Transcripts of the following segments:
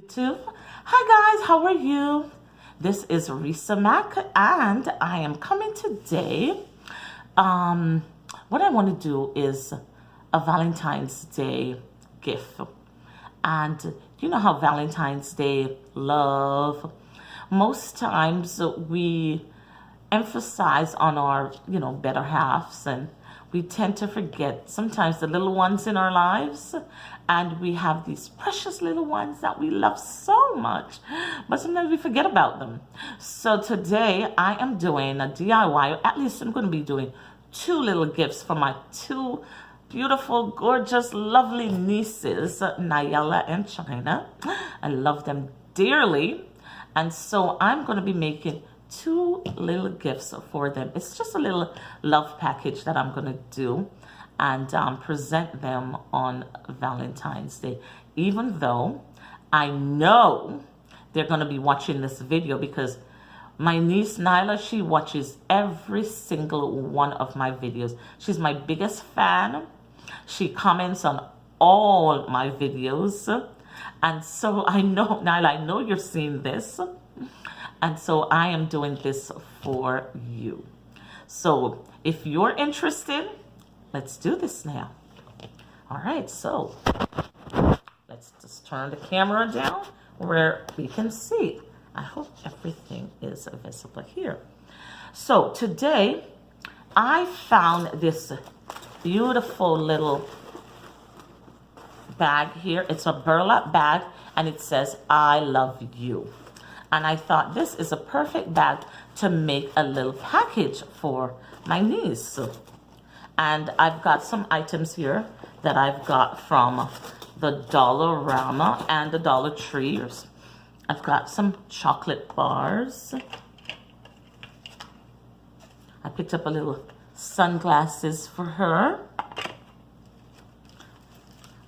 YouTube. Hi guys, how are you? This is Risa Mac and I am coming today. What I want to do is a Valentine's Day gift. And you know how Valentine's Day love, most times we emphasize on our, better halves, and we tend to forget sometimes the little ones in our lives, and we have these precious little ones that we love so much, but sometimes we forget about them. So today I am doing a DIY, or at least I'm going to be doing two little gifts for my two beautiful, gorgeous, lovely nieces, Nayela and China. I love them dearly. And so I'm going to be making two little gifts for them. It's just a little love package that I'm going to do and present them on Valentine's Day. Even though I know they're going to be watching this video, because my niece Nyla, she watches every single one of my videos. She's my biggest fan. She comments on all my videos. And so I know, Nyla, I know you're seeing this. And so I am doing this for you. So if you're interested, let's do this now. All right, so let's just turn the camera down where we can see. I hope everything is visible here. So today I found this beautiful little bag here. It's a burlap bag and it says, I love you. And I thought this is a perfect bag to make a little package for my niece. And I've got some items here that I've got from the Dollarama and the Dollar Tree. I've got some chocolate bars. I picked up a little sunglasses for her.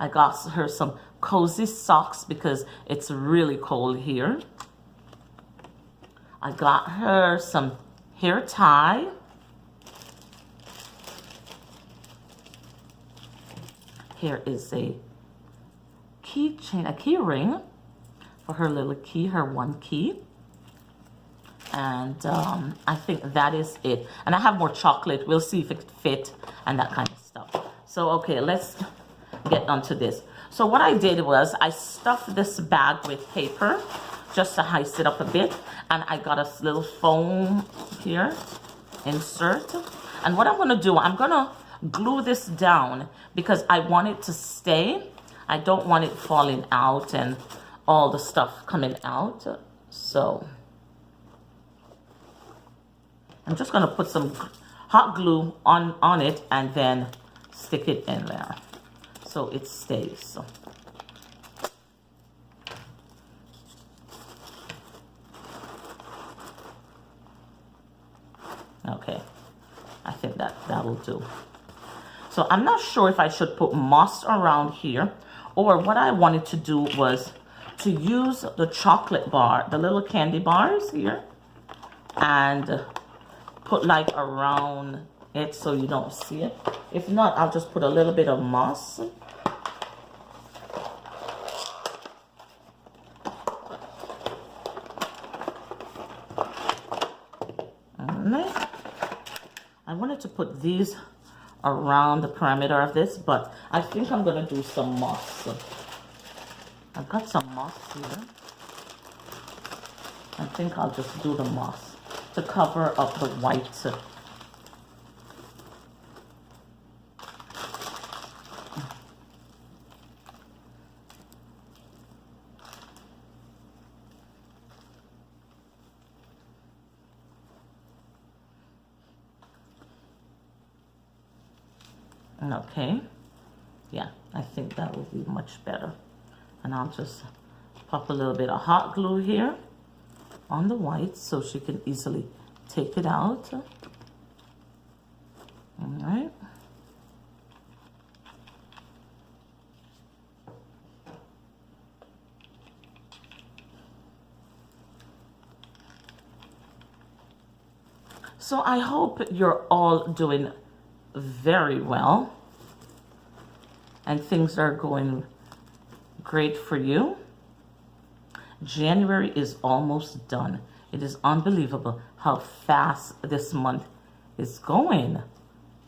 I got her some cozy socks because it's really cold here. I got her some hair tie. Here is a keychain, a key ring for her little key, her one key. And I think that is it. And I have more chocolate. We'll see if it fit and that kind of stuff. So, okay, let's get onto this. So what I did was I stuffed this bag with paper just to ice it up a bit. And I got a little foam here, insert. And what I'm going to do, I'm going to glue this down because I want it to stay. I don't want it falling out and all the stuff coming out. So I'm just going to put some hot glue on it and then stick it in there so it stays. Okay, I think that will do. So I'm not sure if I should put moss around here, or what I wanted to do was to use the chocolate bar, the little candy bars here, and put like around it so you don't see it. If not, I'll just put a little bit of moss. I wanted to put these around the perimeter of this, but I think I'm going to do some moss. I've got some moss here. I think I'll just do the moss to cover up the white. Okay, yeah, I think that will be much better. And I'll just pop a little bit of hot glue here on the white so she can easily take it out. All right. So I hope you're all doing very well and things are going great for you. January is almost done. It is unbelievable how fast this month is going.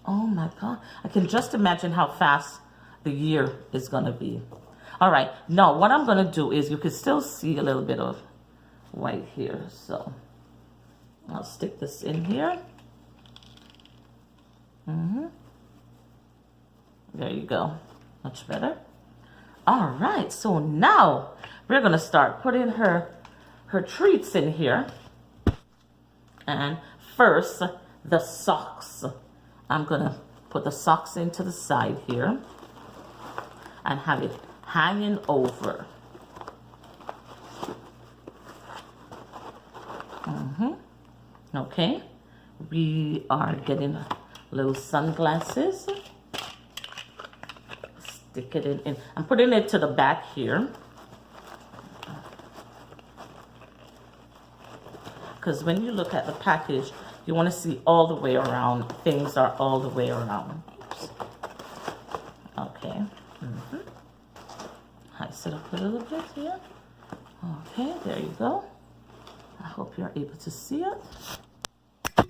Oh my God. I can just imagine how fast the year is going to be. All right. Now, what I'm going to do is you can still see a little bit of white here. So I'll stick this in here. There you go. Much better. All right. So now we're going to start putting her treats in here. And first, the socks. I'm going to put the socks into the side here and have it hanging over. Okay. We are getting little sunglasses. Stick it in. I'm putting it to the back here. Because when you look at the package, you want to see all the way around. Things are all the way around. Oops. Okay. Heights it up a little bit here. Okay, there you go. I hope you're able to see it. Oops.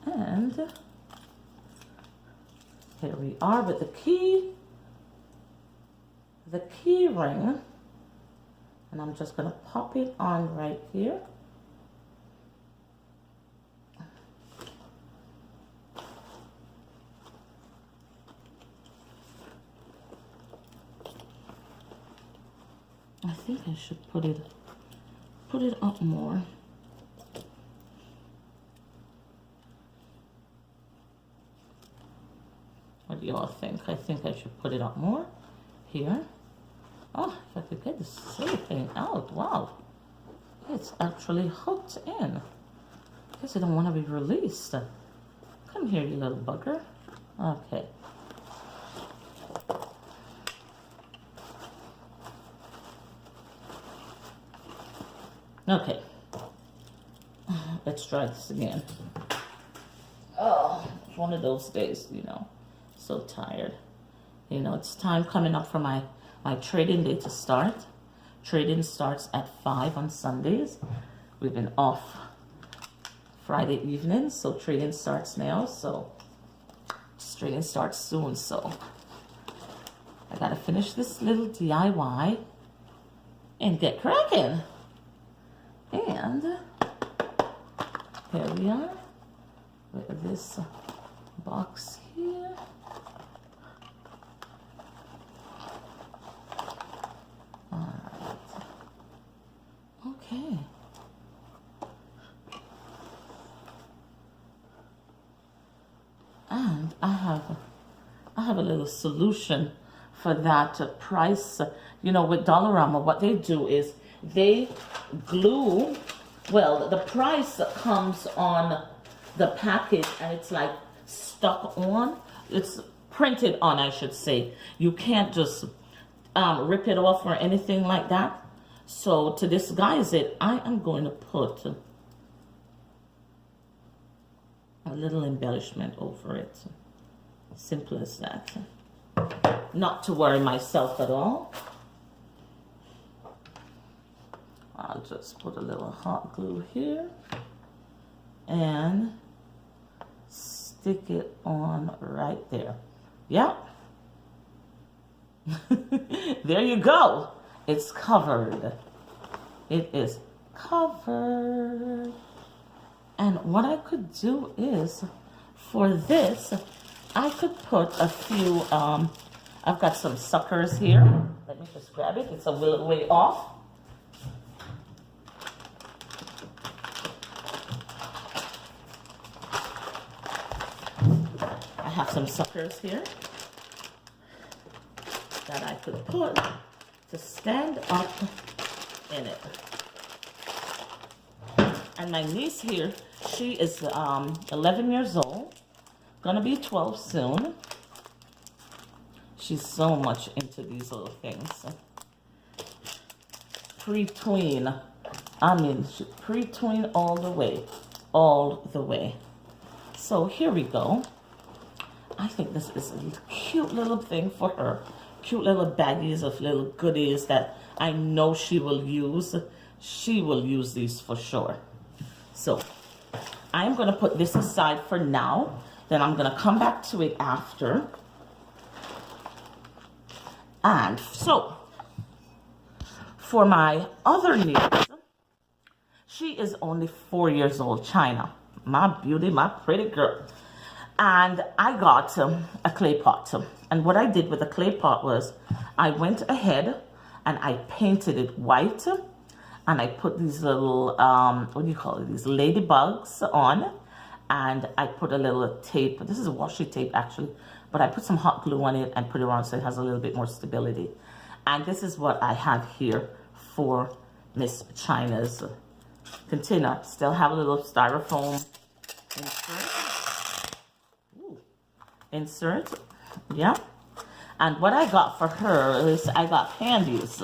And here we are with the key ring. And I'm just going to pop it on right here. I think I should put it up more. What do y'all think? I think I should put it up more here. Oh, if I could get this silly thing out. Wow. It's actually hooked in. I guess I don't want to be released. Come here, you little bugger. Okay. Okay. Let's try this again. Oh, it's one of those days, you know. So tired. You know, it's time coming up for my trading day to start. Trading starts at 5 on Sundays. We've been off Friday evening, so trading starts now. So trading starts soon. So I gotta finish this little DIY and get cracking. And here we are with this box here. Okay. And I have a little solution for that price. You know, with Dollarama, what they do is they glue, well, the price comes on the package and it's like stuck on. It's printed on, I should say. You can't just rip it off or anything like that. So to disguise it, I am going to put a little embellishment over it. Simple as that. Not to worry myself at all. I'll just put a little hot glue here and stick it on right there. Yep. There you go. It's covered. It is covered. And what I could do is, for this, I could put a few, I've got some suckers here. Let me just grab it. It's a little way off. I have some suckers here that I could put to stand up in it. And my niece here, she is 11 years old, gonna be 12 soon. She's so much into these little things. Pre-tween. I mean, pre-tween all the way. All the way. So here we go. I think this is a cute little thing for her. cute little baggies of little goodies that I know she will use. She will use these for sure. So I'm going to put this aside for now. Then I'm going to come back to it after. And so for my other niece, she is only 4 years old, China. My beauty, my pretty girl. And I got a clay pot. And what I did with the clay pot was I went ahead and I painted it white. And I put these little, what do you call it? These ladybugs on. And I put a little tape. This is washi tape actually. But I put some hot glue on it and put it around so it has a little bit more stability. And this is what I have here for Miss China's container. Still have a little styrofoam insert. Ooh. Insert. Yeah. And what I got for her is I got candies.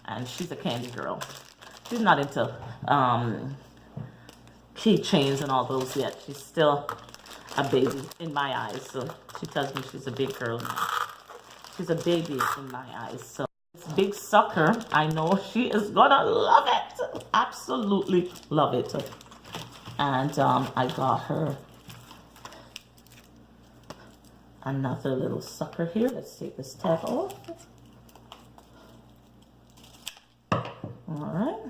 And she's a candy girl. She's not into keychains and all those yet. She's still a baby in my eyes. So she tells me she's a big girl now. She's a baby in my eyes. So this big sucker, I know she is gonna love it. Absolutely love it. And I got her another little sucker here. Let's take this tag off. All right.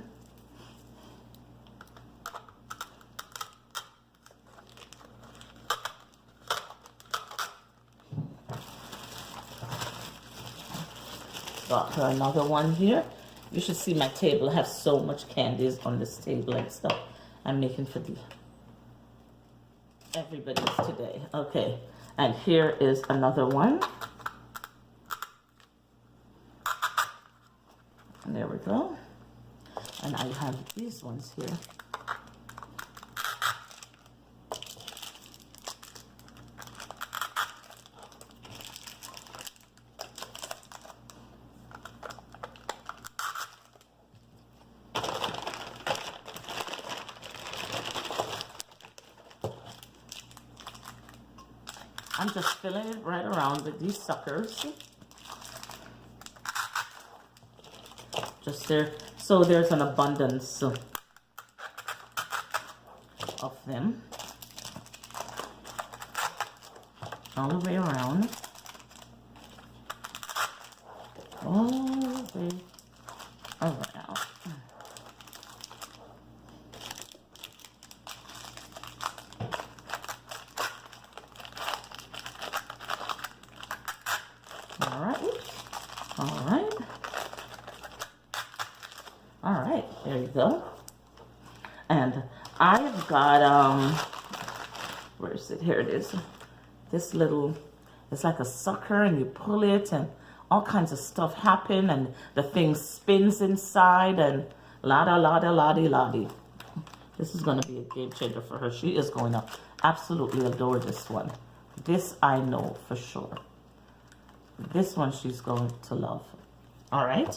Got her another one here. You should see my table. I have so much candies on this table and stuff I'm making for everybody's today. Okay, and here is another one. And there we go. And I have these ones here. I'm just filling it right around with these suckers. Just there, so there's an abundance of them all the way around. All the way around. All right, there you go. And I've got, where is it? Here it is. This little, it's like a sucker and you pull it and all kinds of stuff happen and the thing spins inside and la-da-la-da-la-di-la-di. This is going to be a game changer for her. She is going to absolutely adore this one. This I know for sure. This one she's going to love. All right.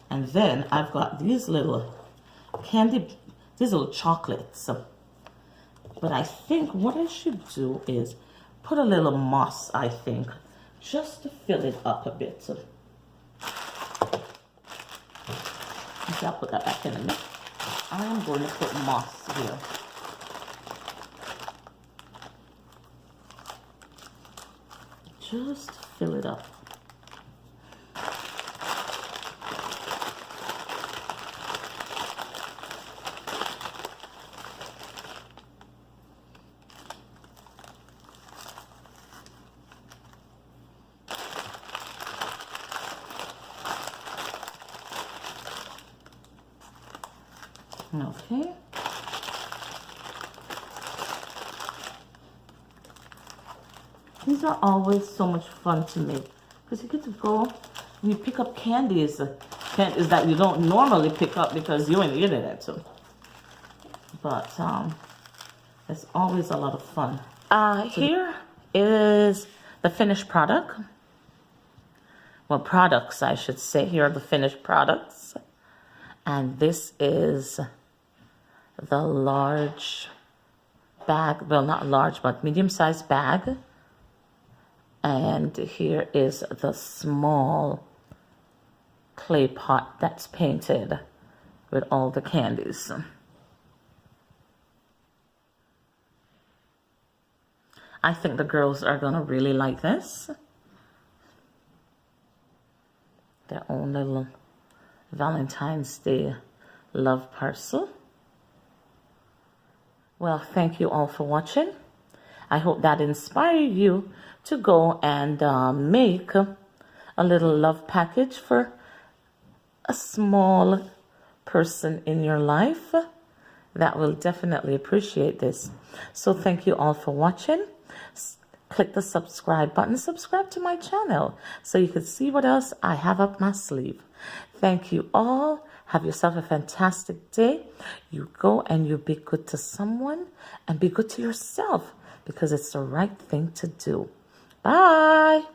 And then I've got these little candy, these little chocolates. But I think what I should do is put a little moss, I think, just to fill it up a bit. Okay, I'll put that back in a minute. I am going to put moss here. Just fill it up. Okay. These are always so much fun to make because you get to go and you pick up candies that you don't normally pick up because you're in the internet. So. But it's always a lot of fun. Here is the finished product. Well, products, I should say. Here are the finished products. And this is the large bag, well, not large, but medium-sized bag. And here is the small clay pot that's painted with all the candies. I think the girls are gonna really like this. Their own little Valentine's Day love parcel. Well, thank you all for watching. I hope that inspired you to go and make a little love package for a small person in your life that will definitely appreciate this. So thank you all for watching. Click the subscribe button, subscribe to my channel so you can see what else I have up my sleeve. Thank you all. Have yourself a fantastic day. You go and you be good to someone and be good to yourself because it's the right thing to do. Bye.